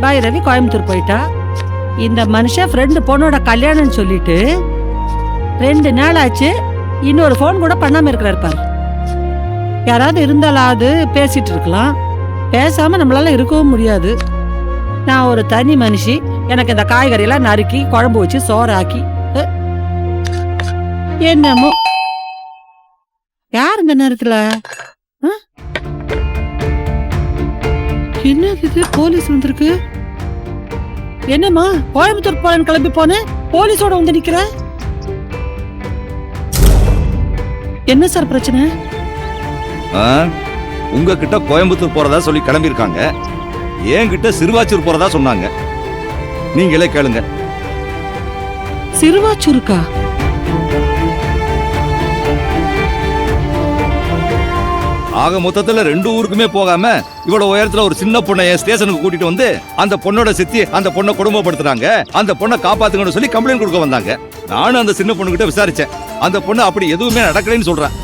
பைரவி கோயம்புத்தூர் போயிட்டா. இந்த மனுஷன் ஃப்ரெண்டு பொண்ணோட கல்யாணம்னு சொல்லிட்டு 2 நாள் ஆச்சு, இன்னொரு ஃபோன் கூட பண்ணாம இருக்கிறாரு பாரு. யாராவது இருந்தாலாவது பேசிட்டு இருக்கலாம், பேசாம நம்மளால இருக்கவும் முடியாது. நான் ஒரு தனி மனுஷி, எனக்கு இந்த காய்கறி எல்லாம் நறுக்கி குழம்பு வச்சு சோறாக்கி என்னமோ. யார் இந்த நேரத்துல? என்ன இது, போலீஸ் வந்திருக்கு? என்னம்மா கோயம்புத்தூர் போறேன்னு கிளம்பி போனேன், போலீஸோட வந்து நிக்கிற? என்ன சார் பிரச்சனை? உங்ககிட்ட கோயம்புத்தூர் போறதா சொல்லி கிளம்பியிருக்காங்க, என்கிட்ட சிறுவாச்சூர் போறதா சொன்னாங்க. நீங்களே கேளுங்க. சிறுவாச்சூருக்கா? ஆக மொத்தத்துல 2 ஊருக்குமே போகாம இவ்வளவு உயரத்துல ஒரு சின்ன பொண்ணை என் ஸ்டேஷனுக்கு கூட்டிட்டு வந்து அந்த பொண்ணோட சித்தி அந்த பொண்ணை கொடுமைப்படுத்துறாங்க, அந்த பொண்ணை காப்பாத்துங்கன்னு சொல்லி கம்ப்ளைண்ட் கொடுக்க வந்தாங்க. நானும் அந்த சின்ன பொண்ணு கிட்ட விசாரிச்சேன். அந்த பொண்ணு அப்படி எதுவுமே நடக்கலைன்னு சொல்றேன்.